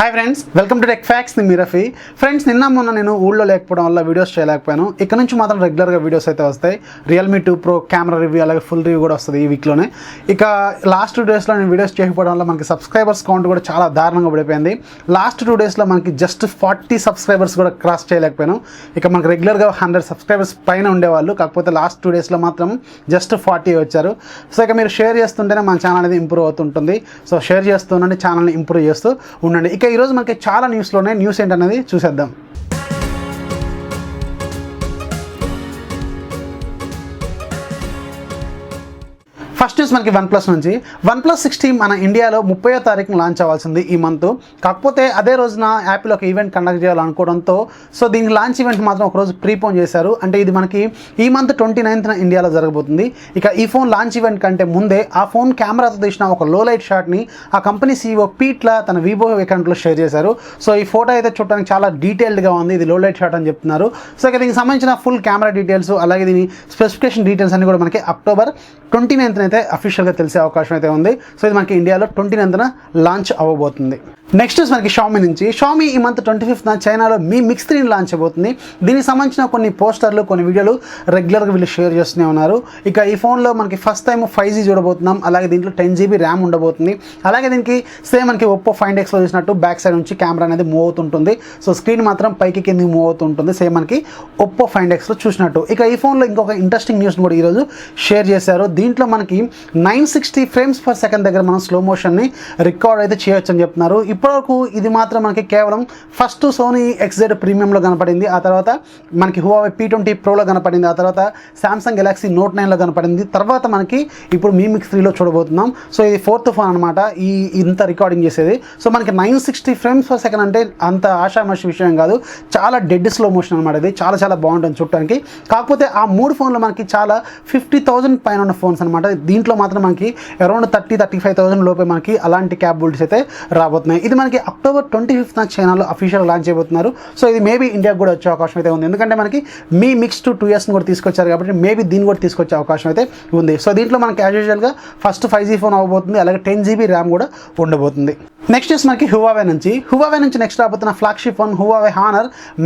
Hi friends, welcome to tech fax. నేను Rafi. Friends, నిన్న మొన్న నేను ఊళ్ళో లేకపోవడం వల్ల వీడియోస్ చేయలేకపోయాను. ఇక్కడ నుంచి మాత్రం రెగ్యులర్గా వీడియోస్ అయితే వస్తాయి. రియల్మీ 2 Pro కెమెరా రివ్యూ, అలాగే ఫుల్ రివ్యూ కూడా వస్తుంది ఈ వీక్లోనే. ఇక లాస్ట్ 2 డేస్లో నేను వీడియోస్ చేయకపోవడం వల్ల మనకి సబ్స్క్రైబర్స్ కౌంట్ కూడా చాలా దారుణంగా పడిపోయింది. లాస్ట్ 2 డేస్లో మనకి జస్ట్ 40 సబ్స్క్రైబర్స్ కూడా క్రాస్ చేయలేకపోయాను. ఇక మనకి రెగ్యులర్గా 100 సబ్స్క్రైబర్స్ పైన ఉండేవాళ్ళు, కాకపోతే లాస్ట్ 2 డేస్లో మాత్రం జస్ట్ 40 వచ్చారు. సో ఇక మీరు షేర్ చేస్తుంటేనే మన ఛానల్ అనేది ఇంప్రూవ్ అవుతుంటుంది. సో షేర్ చేస్తుండండి, ఛానల్ని ఇంప్రూవ్ చేస్తూ ఉండండి. ఇక ఈరోజు మనకి చాలా న్యూస్లోనే న్యూస్ ఏంటనేది చూసేద్దాం. ఫస్ట్ న్యూస్ మనకి OnePlus నుంచి. OnePlus 6T మన ఇండియాలో 30వ తారీఖున లాంచ్ అవ్వాల్సింది ఈ మంత్. కాకపోతే అదే రోజున యాపిల్ ఒక ఈవెంట్ కండక్ట్ చేయాలనుకోవడంతో సో దీనికి లాంచ్ ఈవెంట్ మాత్రం ఒకరోజు ప్రీపోన్ చేశారు. అంటే ఇది మనకి ఈ మంత్ 29న ఇండియాలో జరగబోతుంది. ఇక ఈ ఫోన్ లాంచ్ ఈవెంట్ కంటే ముందే ఆ ఫోన్ కెమెరాతో తీసిన ఒక లో లైట్ షాట్ని ఆ కంపెనీ CEO పీట్లా తన వివో అకౌంట్లో షేర్ చేశారు. సో ఈ ఫోటో అయితే చూడడానికి చాలా డీటెయిల్డ్గా ఉంది. ఇది లో లైట్ షాట్ అని చెప్తున్నారు. సో ఇక దీనికి సంబంధించిన ఫుల్ కెమెరా డీటెయిల్స్, అలాగే దీని స్పెసిఫికేషన్ డీటెయిల్స్ అన్ని కూడా మనకి అక్టోబర్ 29న అయితే అఫీషియల్గా తెలిసే అవకాశం అయితే ఉంది. సో ఇది మనకి ఇండియాలో 29న లాంచ్ అవ్వబోతుంది. నెక్స్ట్ మనకి షామీ నుంచి. షామీ ఈ మంత్ 25న చైనాలో మీ మిక్స్ 3 లాంచ్ అయిపోతుంది. దీనికి సంబంధించిన కొన్ని పోస్టర్లు, కొన్ని వీడియోలు రెగ్యులర్గా వీళ్ళు షేర్ చేస్తూనే ఉన్నారు. ఇక ఈ ఫోన్లో మనకి ఫస్ట్ టైం 5G చూడబోతున్నాం. అలాగే దీంట్లో 10GB ర్యామ్ ఉండబోతుంది. అలాగే దీనికి సేమ్ మనకి ఒప్పో Find Xలో చూసినట్టు బ్యాక్ సైడ్ నుంచి కెమెరా అనేది మూవ్ అవుతుంటుంది. సో స్క్రీన్ మాత్రం పైకి కిందికి మూవ్ అవుతుంటుంది, సేమ్ మనకి ఒప్పో Find Xలో చూసినట్టు. ఇక ఈ ఫోన్లో ఇంకొక ఇంట్రెస్టింగ్ న్యూస్ని కూడా ఈరోజు షేర్ చేశారు. దీంట్లో మనకి 960 frames per second దగ్గర మనం స్లో మోషన్ని రికార్డ్ అయితే చేయొచ్చు అని చెప్తున్నారు. ఇప్పటివరకు ఇది మాత్రం మనకి కేవలం ఫస్ట్ సోనీ XZ ప్రీమియంలో కనపడింది, ఆ తర్వాత మనకి Huawei P20 Proలో కనపడింది, ఆ తర్వాత Samsung Galaxy Note 9లో కనపడింది, తర్వాత మనకి ఇప్పుడు మీ మిక్స్ 3లో చూడబోతున్నాం. సో ఇది 4th ఫోన్ అనమాట ఇంత రికార్డింగ్ చేసేది. సో మనకి 960 frames per second అంటే అంత ఆషామాషి విషయం కాదు, చాలా డెడ్ స్లో మోషన్ అనమాట. ఇది చాలా చాలా బాగుంటుంది చూడటానికి. కాకపోతే ఆ 3 ఫోన్లు మనకి చాలా 50,000 పైన ఉన్న ఫోన్స్ అనమాట. దీంట్లో మాత్రం మనకి అరౌండ్ 30,000-35,000 లోపే మనకి అలాంటి క్యాపబిలిటీస్ అయితే రాబోతున్నాయి. ఇది మనకి అక్టోబర్ 25న చైనాలో అఫీషియల్ లాంచ్ చేయబోతున్నారు. సో ఇది మేబీ ఇండియాకి కూడా వచ్చే అవకాశం అయితే ఉంది, ఎందుకంటే మనకి మీ మిక్స్ 2 yearsని కూడా తీసుకొచ్చారు కాబట్టి మేబీ దీన్ని కూడా తీసుకొచ్చే అవకాశం అయితే ఉంది. సో దీంట్లో మనకి యాజ్ యూజువల్గా ఫస్ట్ 5G ఫోన్ అవ్వబోతుంది, అలాగే 10GB ర్యామ్ కూడా ఉండబోతుంది. నెక్స్ట్ మనకి Huawei నుంచి నెక్స్ట్ రాబోతున్న flagship phone Huawei Honor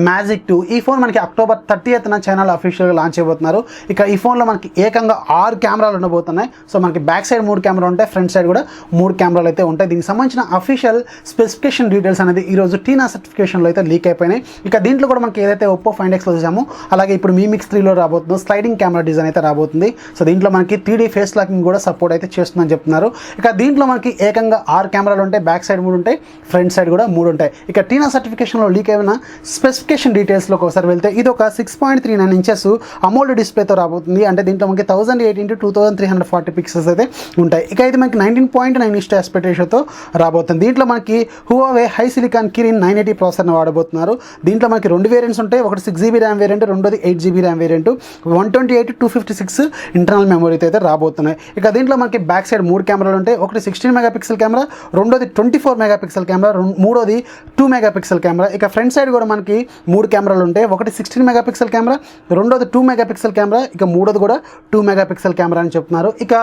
Magic 2. ఈ ఫోన్ మనకి అక్టోబర్ 30న చైనాలో అఫీషియల్గా లాంచ్ చేయబోతున్నారు. ఇక ఈ ఫోన్లో మనకి ఏకంగా 6 కెమెరాలు ఉండబోతున్నాయి. సో మనకి బ్యాక్ సైడ్ 3 కెమెరా ఉంటాయి, ఫ్రంట్ సైడ్ కూడా 3 కెమెరాలు అయితే ఉంటాయి. దీనికి సంబంధించిన అఫీషియల్ స్పెసిఫికేషన్ డీటెయిల్స్ అనేది ఈరోజు టీనా సర్టిఫికేషన్లో అయితే లీక్ అయిపోయినాయి. ఇక దీంట్లో కూడా మనకి ఏదైతే ఒప్పో Find Xలో చూసామో అలాగే ఇప్పుడు మీ మిక్స్ 3లో రాబోతుందో స్లైడింగ్ కెమెరా డిజైన్ అయితే రాబోతుంది. సో దీంట్లో మనకి 3D ఫేస్ లాకింగ్ కూడా సపోర్ట్ అయితే చేస్తుందని చెప్తున్నారు. ఇక దీంట్లో మనకి ఏకంగా 6 కెమెరాలు ఉంటాయి, బ్యాక్ సైడ్ 3 ఉంటాయి, ఫ్రంట్ సైడ్ కూడా 3 ఉంటాయి. ఇక టీనా సర్టిఫికేషన్లో లీక్ అయిన స్పెసిఫికేషన్ డీటెయిల్స్లోకి ఒకసారి వెళ్తే ఇది ఒక 6.39 ఇంచెస్ అమోల్డ్ డిస్ప్లేతో రాబోతుంది. అంటే దీంట్లో మనకి 1080x2340 పిక్సెల్స్ అయితే ఉంటాయి. ఇక ఇది మనకి 19.9 ఆస్పెక్ట్ రేషియోతో రాబోతుంది. దీంట్లో మనకి Huawei హై సిలికాన్ Kirin 980 ప్రాసెసర్ని వాడబోతున్నారు. దీంట్లో మనకి 2 వేరియంట్స్ ఉంటాయి, ఒకటి 6GB ర్యామ్ వేరియంట్, రెండోది 8GB ర్యామ్ వేరియంట్, 128-256 ఇంటర్నల్ మెమరీతో అయితే రాబోతున్నాయి. ఇక దీంట్లో మనకి బ్యాక్ సైడ్ 3 కెమెరాలు ఉంటాయి, ఒకటి 16 మెగాపిక్సెల్ కెమెరా, రెండోది 24 మెగాపిక్సెల్ కెమెరా, మూడోది 2 మెగాపిక్సెల్ కెమెరా. ఇక ఫ్రంట్ సైడ్ కూడా మనకి 3 కెమెరాలు ఉంటాయి, ఒకటి 16 మెగాపిక్సెల్ కెమెరా, రెండోది 2 మెగాపిక్సెల్ కెమెరా, ఇక మూడోది కూడా 2 మెగాపిక్సెల్ కెమెరా అని చెప్తున్నారు. ఇక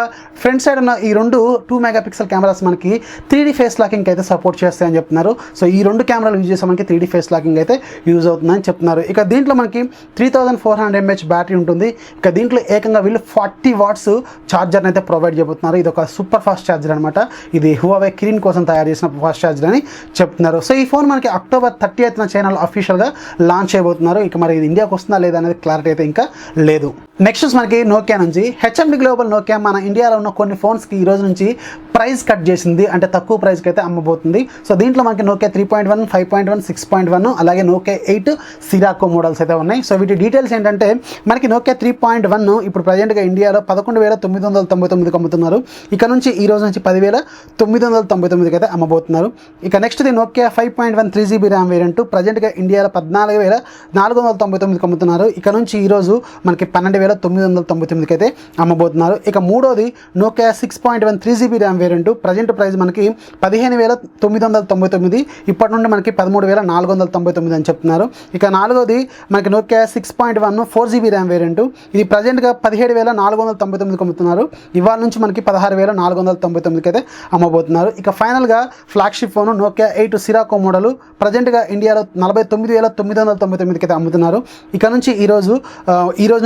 ఫ్రంట్ సైడ్ ఉన్న ఈ 2 2 మెగాపిక్సెల్ కెమెరాస్ మనకి 3D ఫేస్ లాకింగ్ అయితే సపోర్ట్ చేస్తాయని చెప్తున్నారు. సో ఈ 2 కెమెరాలు యూజ్ చేస్తే మనకి 3D ఫేస్ లాకింగ్ అయితే యూజ్ అవుతుందని చెప్తున్నారు. ఇక దీంట్లో మనకి 3400 mAh బ్యాటరీ ఉంటుంది. ఇక దీంట్లో ఏకంగా వీళ్ళు 40 watts ఛార్జర్ని అయితే ప్రొవైడ్ చేయబోతున్నారు. ఇది ఒక సూపర్ ఫాస్ట్ ఛార్జర్ అనమాట. ఇది Huawei Kirin కోసం తయారు చేసిన ఫాస్ట్ ఛార్జర్ అని చెప్తున్నారు. సో ఈ ఫోన్ మనకి అక్టోబర్ 30న చైనాలో అఫీషియల్గా లాంచ్ చేయబోతున్నారు. ఇక మరి ఇది ఇండియాకి వస్తుందా లేదా అనేది క్లారిటీ అయితే ఇంకా లేదు. నెక్స్ట్ మనకి నోకియా నుంచి. HMD గ్లోబల్ నోకియా మన ఇండియాలో ఉన్న కొన్ని ఫోన్స్కి ఈ రోజు నుంచి ప్రైస్ కట్ చేసింది, అంటే తక్కువ ప్రైస్కి అయితే అమ్మబోతుంది. సో దీంట్లో మనకి నోకియా 3.1, 5.1, 6.1 అలాగే నోకియా 8 సిరాకో మోడల్స్ అయితే ఉన్నాయి. సో వీటి డీటెయిల్స్ ఏంటంటే మనకి నోకియా 3.1 ఇప్పుడు ప్రజెంట్గా ఇండియాలో 11,999కి అమ్ముతున్నారు. ఇక నుంచి ఈ రోజు నుంచి 10,999కి అయితే అమ్మబోతున్నారు. ఇక నెక్స్ట్ది నోకియా 5.1 3GB ర్యామ్ వేరియంట్ ప్రజెంట్గా ఇండియాలో 14,499కి అమ్ముతున్నారు. ఇక నుంచి ఈరోజు మనకి 12,000 12,999కి అయితే అమ్మబోతున్నారు. ఇక మూడోది Nokia 6.1 3GB RAM variant, present price మనకి 15,999, ఇప్పటి నుండి మనకి 13,499 అని చెప్తున్నారు. ఇక నాలుగోది మనకి నోకియా 6.1 4GB ర్యామ్ వేరియంట్, ఇది ప్రజెంట్గా 17,499కి అమ్ముతున్నారు. ఇవాళ నుంచి మనకి 16,499కి అయితే అమ్మబోతున్నారు. ఇక ఫైనల్గా ఫ్లాగ్షిప్ ఫోన్ నోకియా 8 సిరాకో మోడల్ ప్రజెంట్గా ఇండియాలో 49,999కి అయితే అమ్ముతున్నారు. ఇక నుంచి ఈ రోజు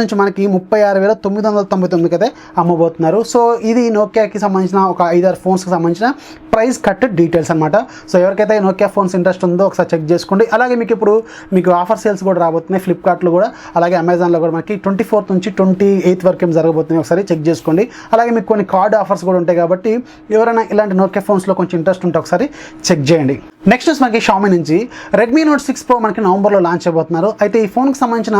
నుంచి మనకి 36,999కి అయితే అమ్మబోతున్నారు. సో ఇది నోకియాకి సంబంధించిన ఒక 5-6 ఫోన్స్కి సంబంధించిన ప్రైస్ కట్ డీటెయిల్స్ అనమాట. సో ఎవరికైతే నోకియా ఫోన్స్ ఇంట్రెస్ట్ ఉందో ఒకసారి చెక్ చేసుకోండి. అలాగే మీకు ఆఫర్ సేల్స్ కూడా రాబోతున్నాయి ఫ్లిప్కార్ట్లో కూడా, అలాగే అమెజాన్లో కూడా మనకి 24th నుంచి 28th వరకు ఏం జరగబోతున్నాయి ఒకసారి చెక్ చేసుకోండి. అలాగే మీకు కొన్ని కార్డ్ ఆఫర్స్ కూడా ఉంటాయి కాబట్టి ఎవరైనా ఇలాంటి నోకియా ఫోన్స్లో కొంచెం ఇంట్రెస్ట్ ఉంటే ఒకసారి చెక్ చేయండి. నెక్స్ట్ మనకి షామీ నుంచి రెడ్మీ నోట్ 6 Pro మనకి నవంబర్లో లాంచ్ అయిపోతున్నారు. అయితే ఈ ఫోన్కి సంబంధించిన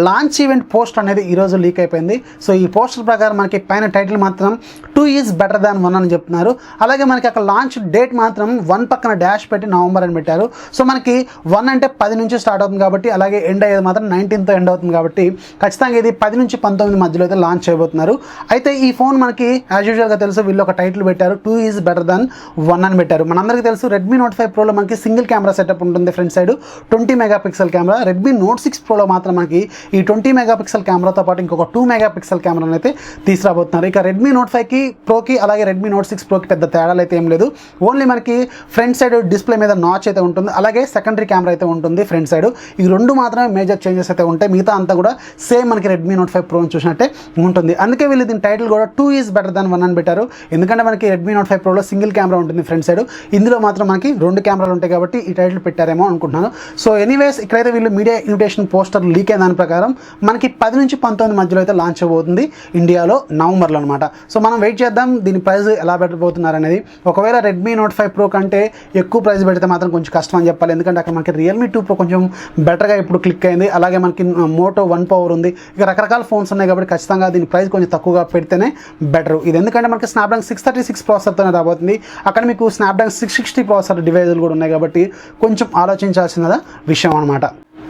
లాంచ్ ఈవెంట్ పోస్ట్ అనేది ఈరోజు లీక్ అయిపోయింది. సో ఈ పోస్టర్ ప్రకారం మనకి పైన టైటిల్ మాత్రం 2 ఈజ్ బెటర్ దాన్ 1 అని చెప్తున్నారు. అలాగే మనకి అక్కడ లాంచ్ డేట్ మాత్రం 1 పక్కన డాష్ పెట్టి నవంబర్ అని పెట్టారు. సో మనకి 1 అంటే 10 నుంచి స్టార్ట్ అవుతుంది కాబట్టి, అలాగే ఎండ్ అయ్యేది మాత్రం 19th ఎండ్ అవుతుంది కాబట్టి ఖచ్చితంగా ఇది 10 నుంచి 19 మధ్యలో అయితే లాంచ్ చేయబోతున్నారు. అయితే ఈ ఫోన్ మనకి యాజ్ యూజువల్గా తెలుసు వీళ్ళు ఒక టైటిల్ పెట్టారు 2 ఈజ్ బెటర్ దాన్ 1 అని పెట్టారు. మనందరికీ తెలుసు రెడ్మీ నోట్ 5 Proలో మనకి సింగిల్ కెమెరా సెటప్ ఉంటుంది, front side 20 megapixel camera. Redmi note 6 Proలో మాత్రం మనకి ఈ 20 మెగాపిక్సెల్ కెమెరాతో పాటు ఇంకొక 2 మెగాపిక్సెల్ కెమెరాని అయితే తీసుకురాబోతున్నారు. ఇక రెడ్మీ నోట్ 5 Proకి అలాగే రెడ్మీ నోట్ 6 Proకి పెద్ద తేడాలు అయితే ఏం లేదు. ఓన్లీ మనకి ఫ్రంట్ సైడ్ డిస్ప్లే మీద నాచ్ అయితే ఉంటుంది, అలాగే సెకండరీ కెమెరా అయితే ఉంటుంది ఫ్రంట్ సైడ్. ఈ రెండు మాత్రమే మేజర్ చేంజెస్ అయితే ఉంటాయి, మిగతా అంతా కూడా సేమ్ మనకి రెడ్మీ నోట్ 5 Pro చూసినట్టే ఉంటుంది. అందుకే వీళ్ళు దీని టైటిల్ కూడా 2 ఈజ్ బెటర్ దాన్ 1 అని పెట్టారు. ఎందుకంటే మనకి రెడ్మీ నోట్ 5 Proలో సింగిల్ కెమెరా ఉంటుంది ఫ్రంట్ సైడ్, ఇందులో మాత్రం మనకి 2 కెమెరాలు ఉంటాయి కాబట్టి ఈ టైటిల్ పెట్టారేమో అనుకుంటున్నాను. సో ఎనీవేస్ ఇక్కడైతే వీళ్ళు మీడియా ఇన్విటేషన్ పోస్టర్ లీక్ అయిన దాని ప్రకారం మనకి 10 నుంచి 19 మధ్యలో అయితే లాంచ్ అవబోతుంది ఇండియాలో నవంబర్లో అనమాట. సో మనం వెయిట్ చేద్దాం దీని ప్రైస్ ఎలా పెట్టబోతున్నారు అనేది. ఒకవేళ రెడ్మీ నోట్ 5 Pro కంటే ఎక్కువ ప్రైస్ పెడితే మాత్రం కొంచెం కష్టం అని చెప్పాలి, ఎందుకంటే అక్కడ మనకి రియల్మీ 2 Pro కొంచెం బెటర్గా ఇప్పుడు క్లిక్ అయింది. అలాగే మనకి మోటో 1 Power ఉంది, ఇక రకరకాల ఫోన్స్ ఉన్నాయి కాబట్టి ఖచ్చితంగా దీని ప్రైస్ కొంచెం తక్కువగా పెడితేనే బెటర్. ఇది ఎందుకంటే మనకి స్నాప్డ్రాగన్ 636 ప్రాసెసర్తోనే రాబోతుంది, అక్కడ మీకు స్నాప్డ్రాగన్ 660 ప్రాసెసర్ డివైజులు కూడా ఉన్నాయి కాబట్టి కొంచెం ఆలోచించాల్సిన విషయం అనమాట.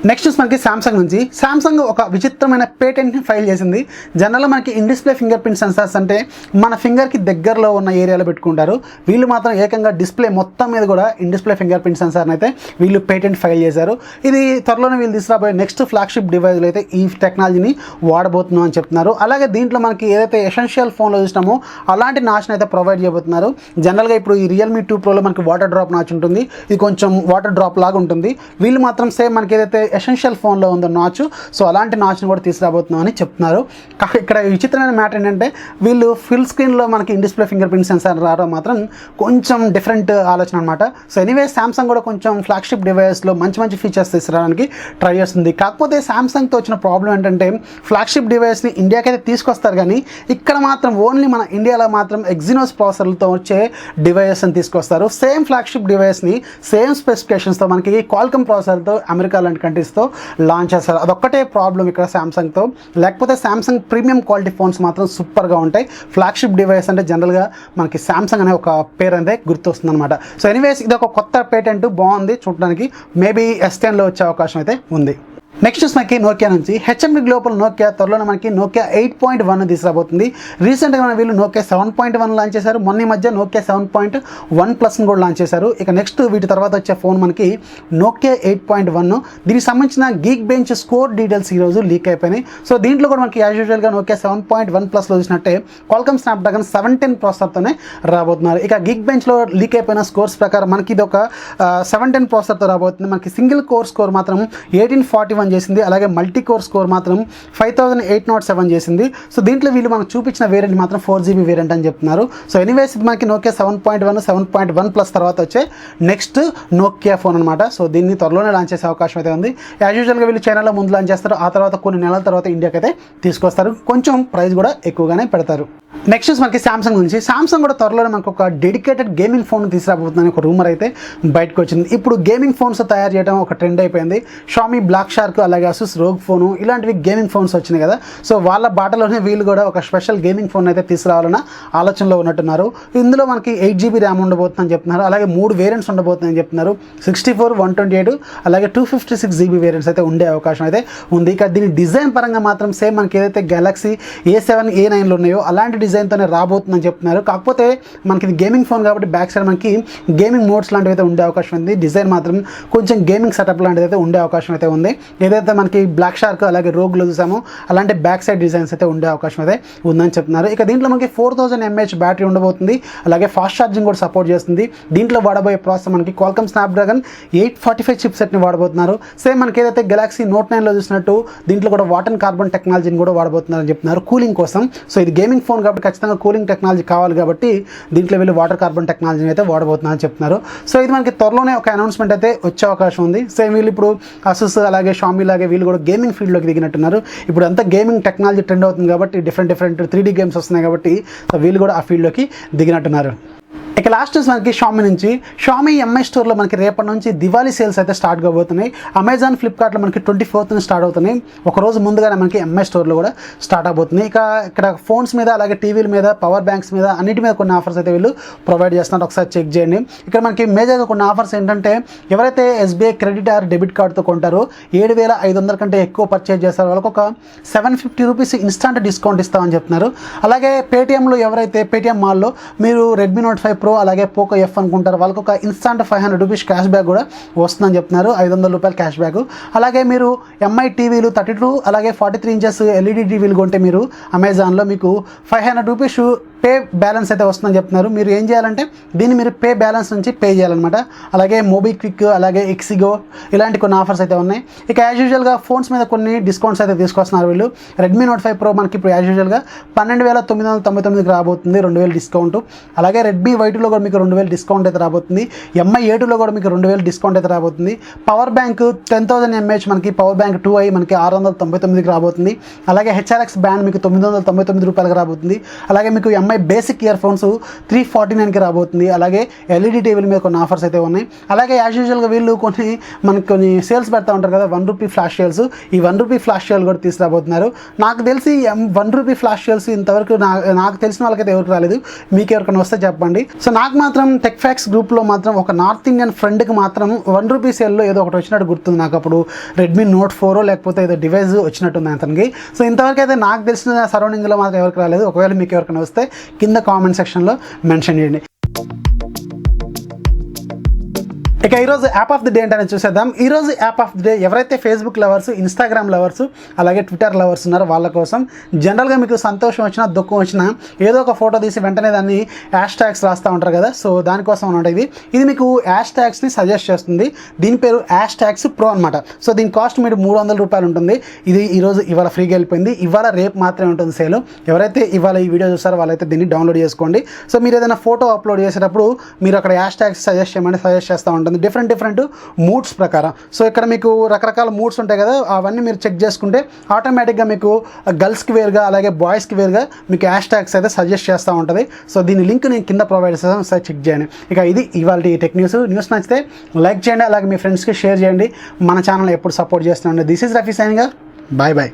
నెక్స్ట్ మనకి సామ్సంగ్ నుంచి సామ్సంగ్ ఒక విచిత్రమైన పేటెంట్ని ఫైల్ చేసింది. జనరల్గా మనకి in display finger print sensors అంటే మన ఫింగర్కి దగ్గరలో ఉన్న ఏరియాలో పెట్టుకుంటారు, వీళ్ళు మాత్రం ఏకంగా డిస్ప్లే మొత్తం మీద కూడా ఇన్ డిస్ప్లే ఫింగర్ ప్రింట్ సెన్సార్ని అయితే వీళ్ళు పేటెంట్ ఫైల్ చేశారు. ఇది త్వరలోనే వీళ్ళు తీసుకురాబోయే నెక్స్ట్ ఫ్లాగ్షిప్ డివైజ్లో అయితే ఈ టెక్నాలజీని వాడబోతున్నాం అని చెప్తున్నారు. అలాగే దీంట్లో మనకి ఏదైతే ఎసెన్షియల్ ఫోన్లో చూసినామో అలాంటి నాచ్ని అయితే ప్రొవైడ్ చేయబోతున్నారు. జనరల్గా ఇప్పుడు ఈ రియల్మీ 2 Proలో మనకి వాటర్ డ్రాప్ నాచ్ ఉంటుంది, ఇది కొంచెం వాటర్ డ్రాప్ లాగా ఉంటుంది. వీళ్ళు మాత్రం సేమ్ మనకి ఏదైతే ఎసెన్షియల్ ఫోన్లో ఉందో నాచ్, సో అలాంటి నాచ్ని కూడా తీసుకురాబోతున్నాం అని చెప్తున్నారు. ఇక్కడ విచిత్రమైన మ్యాటర్ ఏంటంటే వీళ్ళు ఫుల్ స్క్రీన్లో మనకి in display finger print censor రావడం మాత్రం కొంచెం డిఫరెంట్ ఆలోచన అనమాట. సో ఎనీవే సామ్సంగ్ కూడా కొంచెం ఫ్లాగ్షిప్ డివైస్లో మంచి ఫీచర్స్ తీసుకురావడానికి ట్రై చేస్తుంది. కాకపోతే సామ్సంగ్తో వచ్చిన ప్రాబ్లం ఏంటంటే ఫ్లాగ్షిప్ డివైస్ని ఇండియాకి అయితే తీసుకొస్తారు కానీ ఇక్కడ మాత్రం ఓన్లీ మన ఇండియాలో మాత్రం ఎగ్జినోస్ ప్రాసెసర్లతో వచ్చే డివైస్ అని తీసుకొస్తారు. సేమ్ ఫ్లాగ్షిప్ డివైస్ని సేమ్ స్పెసిఫికేషన్స్తో మనకి క్వాల్కమ్ ప్రాసెసర్తో అమెరికా లాంటి కంట్రీస్తో లాంచ్ చేస్తారు. అదొక్కటే ప్రాబ్లం ఇక్కడ శాంసంగ్తో. లేకపోతే శాంసంగ్ ప్రీమియం క్వాలిటీ ఫోన్స్ మాత్రం సూపర్గా ఉంటాయి. ఫ్లాగ్షిప్ డివైస్ అంటే జనరల్గా మనకి శాంసంగ్ అనే ఒక పేరు అయితే గుర్తొస్తుంది అనమాట. సో ఎనీవేస్ ఇది ఒక కొత్త పేటెంట్, బాగుంది చూడడానికి, మేబీ S10లో వచ్చే అవకాశం అయితే ఉంది. నెక్స్ట్ మనకి నోకియా నుంచి హెచ్ఎండి గ్లోబల్ నోకియా త్వరలో మనకి నోకియా 8.1 తీసుకురాబోతుంది. రీసెంట్గా వీళ్ళు నోకియా 7.1 లాంచ్ చేశారు, మొన్న మధ్య నోకియా 7.1 Plus కూడా లాంచ్ చేశారు. ఇక నెక్స్ట్ వీటి తర్వాత వచ్చే ఫోన్ మనకి నోకియా 8.1. దీనికి సంబంధించిన గీక్ బెంచ్ స్కోర్ డీటెయిల్స్ ఈరోజు లీక్ అయిపోయినాయి. సో దీంట్లో కూడా మనకి యాజ్ యూజువల్గా నోకియా 7.1 Plusలో చూసినట్టే క్వాల్కమ్ స్నాప్డ్రాగన్ 710 ప్రాసెసర్తోనే రాబోతున్నారు. ఇక గీక్ బెంచ్లో లీక్ అయిపోయిన స్కోర్స్ ప్రకారం మనకి ఇది ఒక 710 ప్రాసెసర్తో రాబోతుంది. మనకి సింగిల్ కోర్ స్కోర్ మాత్రం 1841 చేసింది, అలాగే మల్టీ కోర్ స్కోర్ మాత్రం 5807 చేసింది. సో దీంట్లో వీళ్ళు మనకు చూపించిన వేరియంట్ మాత్రం 4GB వేరియంట్ అని చెప్తున్నారు. సో ఎనీవేస్ మనకి నోకియా 7.1 7.1 Plus తర్వాత వచ్చే నెక్స్ట్ నోకియా ఫోన్ అనమాట. సో దీన్ని త్వరలోనే లాంచ్ చేసే అవకాశం అయితే ఉంది. యాజ్ యూజువల్గా వీళ్ళు చైనాలో ముందు లాంచ్ చేస్తారు, ఆ తర్వాత కొన్ని నెలల తర్వాత ఇండియాకి అయితే తీసుకొస్తారు, కొంచెం ప్రైస్ కూడా ఎక్కువగానే పెడతారు. నెక్స్ట్ మనకి సామ్సంగ్ గురించి. సామ్సంగ్ కూడా త్వరలోనే మనకు ఒక డెడికేటెడ్ గేమింగ్ ఫోన్ తీసుకురాబోతుందని ఒక రూమర్ అయితే బయటకు వచ్చింది. ఇప్పుడు గేమింగ్ ఫోన్స్ తయారు చేయడం ఒక ట్రెండ్ అయిపోయింది. షామీ బ్లాక్ షార్క్, అలాగే అసూస్ రోగ్ ఫోను, ఇలాంటివి గేమింగ్ ఫోన్స్ వచ్చినాయి కదా. సో వాళ్ళ బాటలోనే వీళ్ళు కూడా ఒక స్పెషల్ గేమింగ్ ఫోన్ అయితే తీసుకురావాలన్న ఆలోచనలో ఉన్నట్టున్నారు. ఇందులో మనకి 8GB ర్యామ్ ఉండబోతుందని చెప్తున్నారు. అలాగే 3 వేరియంట్స్ ఉండబోతుందని చెప్తున్నారు. 64, 128 అలాగే 256GB వేరియంట్స్ అయితే ఉండే అవకాశం అయితే ఉంది. ఇక దీని డిజైన్ పరంగా మాత్రం సేమ్ మనకి ఏదైతే గెలాక్సీ A7, A9 ఉన్నాయో అలాంటి డిజైన్తోనే రాబోతుందని చెప్తున్నారు. కాకపోతే మనకి ఇది గేమింగ్ ఫోన్ కాబట్టి బ్యాక్ సైడ్ మనకి గేమింగ్ మోడ్స్ లాంటివి అయితే ఉండే అవకాశం ఉంది. డిజైన్ మాత్రం కొంచెం గేమింగ్ సెటప్ లాంటిది అయితే ఉండే అవకాశం అయితే ఉంది. ఏదైతే మనకి బ్లాక్ షార్క్ అలాగే రోగ్లో చూసామో అలాంటి బ్యాక్ సైడ్ డిజైన్స్ అయితే ఉండే అవకాశం అయితే ఉందని చెప్తున్నారు. ఇక దీంట్లో మనకి 4000 mAh బ్యాటరీ ఉండబోతుంది. అలాగే ఫాస్ట్ ఛార్జింగ్ కూడా సపోర్ట్ చేస్తుంది. దీంట్లో వాడబోయే ప్రాసెసర్ మనకి క్వాల్కమ్ స్నాప్డ్రాగన్ 845 చిప్సెట్ని వాడబోతున్నారు. సేమ్ మనకి ఏదైతే గెలాక్సీ నోట్ 9లో చూసినట్టు దీంట్లో కూడా వాటర్ అండ్ కార్బన్ టెక్నాలజీని కూడా వాడబోతున్నారని చెప్తున్నారు కూలింగ్ కోసం. సో ఇది గేమింగ్ ఫోన్ కాబట్టి ఖచ్చితంగా కూలింగ్ టెక్నాలజీ కావాలి కాబట్టి దీంట్లో వీళ్ళు వాటర్ కార్బన్ టెక్నాలజీని అయితే వాడబోతున్నారని చెప్తున్నారు. సో ఇది మనకి త్వరలోనే ఒక అనౌన్స్మెంట్ అయితే వచ్చే అవకాశం ఉంది. సేమ్ వీళ్ళు ఇప్పుడు అసూస్ అలాగే షామీ లాగే వీళ్ళు కూడా గేమింగ్ ఫీల్డ్లోకి దిగినట్టున్నారు. ఇప్పుడు అంతా గేమింగ్ టెక్నాలజీ ట్రెండ్ అవుతుంది కాబట్టి డిఫరెంట్ 3D గేమ్స్ వస్తున్నాయి కాబట్టి వీళ్ళు కూడా ఆ ఫీల్డ్లోకి దిగినట్టున్నారు. ఇక లాస్ట్ మనకి షామీ నుంచి. షామీ ఎంఐ స్టోర్లో మనకి రేపటి నుంచి దివాళీ సేల్స్ అయితే స్టార్ట్ కాబోతున్నాయి. అమెజాన్, ఫ్లిప్కార్ట్లో మనకి 24th స్టార్ట్ అవుతున్నాయి. ఒకరోజు ముందుగానే మనకి ఎంఐ స్టోర్లో కూడా స్టార్ట్ అవబోతున్నాయి. ఇక ఇక్కడ ఫోన్స్ మీద అలాగే టీవీల మీద, పవర్ బ్యాంక్స్ మీద, అన్నిటి మీద కొన్ని ఆఫర్స్ అయితే వీళ్ళు ప్రొవైడ్ చేస్తున్నారు. ఒకసారి చెక్ చేయండి. ఇక్కడ మనకి మేజర్గా కొన్ని ఆఫర్స్ ఏంటంటే ఎవరైతే SBI క్రెడిట్ ఆర్ డెబిట్ కార్డ్తో కొంటారో 7500 కంటే ఎక్కువ పర్చేజ్ చేస్తారో వాళ్ళకి ఒక 750 రూపీస్ ఇన్స్టాంట్ డిస్కౌంట్ ఇస్తామని చెప్తున్నారు. అలాగే పేటీఎంలో ఎవరైతే పేటీఎం మాల్లో మీరు రెడ్మీ నోట్ 5 Pro అలాగే పోకో F అనుకుంటారు వాళ్ళకి ఒక ఇన్స్టాంట్ 500 రూపీస్ క్యాష్ బ్యాక్ కూడా వస్తుందని చెప్తున్నారు. 500 రూపాయల క్యాష్ బ్యాక్. అలాగే మీరు ఎంఐ టీవీలు 32 అలాగే 43 ఇంచెస్ LED టీవీలు కొంటే మీరు అమెజాన్లో మీకు 500 రూపీస్ పే బ్యాలెన్స్ అయితే వస్తుందని చెప్తున్నారు. మీరు ఏం చేయాలంటే దీన్ని మీరు పే బ్యాలెన్స్ నుంచి పే చేయాలన్నమాట. అలాగే మోబిక్విక్ అలాగే ఎక్సిగో ఇలాంటి కొన్ని ఆఫర్స్ అయితే ఉన్నాయి. ఇక యాజ్ యూజువల్గా ఫోన్స్ మీద కొన్ని డిస్కౌంట్స్ అయితే తీసుకొస్తున్నారు వీళ్ళు. రెడ్మీ నోట్ 5 Pro మనకి ఇప్పుడు యాజ్ యూజువల్గా 12,999కి రాబోతుంది 2000 డిస్కౌంట్. అలాగే రెడ్మీ Y2లో కూడా మీకు 2000 డిస్కౌంట్ అయితే రాబోతుంది. MI A2లో కూడా మీకు 2000 డిస్కౌంట్ అయితే రాబోతుంది. పవర్ బ్యాంక్ 10,000 mAh మనకి పవర్ బ్యాంక్ 2i మనకి 699కి రాబోతుంది. అలాగే HRX బ్యాండ్ మీకు 999 రూపాయలకి రాబోతుంది. అలాగే మీకు MI బేసిక్ ఇయర్ ఫోన్స్ 349కి రాబోతుంది. అలాగే LED టీవీల మీద కొన్ని ఆఫర్స్ అయితే ఉన్నాయి. అలాగే యాజ్ యూజువల్గా వీళ్ళు కొన్ని సేల్స్ పెడతా ఉంటారు కదా, 1 రూపీ ఫ్లాష్ సేల్స్. ఈ 1 రూపీ ఫ్లాష్ సేల్ కూడా తీసుకురాబోతున్నారు. నాకు తెలిసి 1 రూపీ ఫ్లాష్ సేల్స్ ఇంతవరకు నాకు తెలిసిన వాళ్ళకైతే ఎవరికి రాలేదు. మీకు ఎవరికైనా వస్తే చెప్పండి. సో నాకు మాత్రం టెక్ ఫ్యాక్స్ గ్రూప్లో మాత్రం ఒక నార్త్ ఇండియన్ ఫ్రెండ్కి మాత్రం 1 రూపీ సేల్లో ఏదో ఒకటి వచ్చినట్టు గుర్తుంది నాకు. అప్పుడు రెడ్మీ నోట్ 4 లేకపోతే ఏదో డివైస్ వచ్చినట్టుంది అతనికి. సో ఇంతవరకు అయితే నాకు తెలిసిన సరౌండింగ్లో మాత్రం ఎవరికి రాలేదు. ఒకవేళ మీకు ఎవరికైనా వస్తే కింద కామెంట్ సెక్షన్లో మెన్షన్ చేయండి. ఇక ఈరోజు యాప్ ఆఫ్ ది డే ఏంటనేది చూసేద్దాం. ఈరోజు యాప్ ఆఫ్ ది డే ఎవరైతే ఫేస్బుక్ లవర్స్, ఇన్స్టాగ్రామ్ లవర్స్ అలాగే ట్విట్టర్ లవర్స్ ఉన్నారో వాళ్ళ కోసం. జనరల్గా మీకు సంతోషం వచ్చినా దుఃఖం వచ్చినా ఏదో ఒక ఫోటో తీసి వెంటనే దాన్ని హ్యాష్ ట్యాగ్స్ రాస్తూ ఉంటారు కదా. సో దానికోసం అనమాట ఇది మీకు హ్యాష్ ట్యాగ్స్ని సజెస్ట్ చేస్తుంది. దీని పేరు హ్యాష్ ట్యాగ్స్ ప్రో అనమాట. సో దీని కాస్ట్ మీరు 300 రూపాయలు ఉంటుంది. ఇది ఇవాళ ఫ్రీగా వెళ్ళిపోయింది. ఇవాళ రేపు మాత్రమే ఉంటుంది సేల్. ఎవరైతే ఇవాళ ఈ వీడియో చూస్తారో వాళ్ళైతే దీన్ని డౌన్లోడ్ చేసుకోండి. సో మీరు ఏదైనా ఫోటో అప్లోడ్ చేసేటప్పుడు మీరు అక్కడ హ్యాష్ ట్యాగ్స్ సజెస్ట్ చేయమని సజెస్ట్ చేస్తూ ఉంటుంది డిఫరెంట్ మూడ్స్ ప్రకారం. సో ఇక్కడ మీకు రకరకాల మూడ్స్ ఉంటాయి కదా, అవన్నీ మీరు చెక్ చేసుకుంటే ఆటోమేటిక్గా మీకు గర్ల్స్కి వేరుగా అలాగే బాయ్స్కి వేరుగా మీకు హ్యాష్ ట్యాగ్స్ అయితే సజెస్ట్ చేస్తూ ఉంటుంది. సో దీని లింక్ నేను కింద ప్రొవైడ్ చేస్తాను, ఒకసారి చెక్ చేయండి. ఇక ఇది ఇవాళ టెక్ న్యూస్ నచ్చితే లైక్ చేయండి, అలాగే మీ ఫ్రెండ్స్కి షేర్ చేయండి. మన ఛానల్ ఎప్పుడు సపోర్ట్ చేస్తుండే. This is Rafi signing. Bye.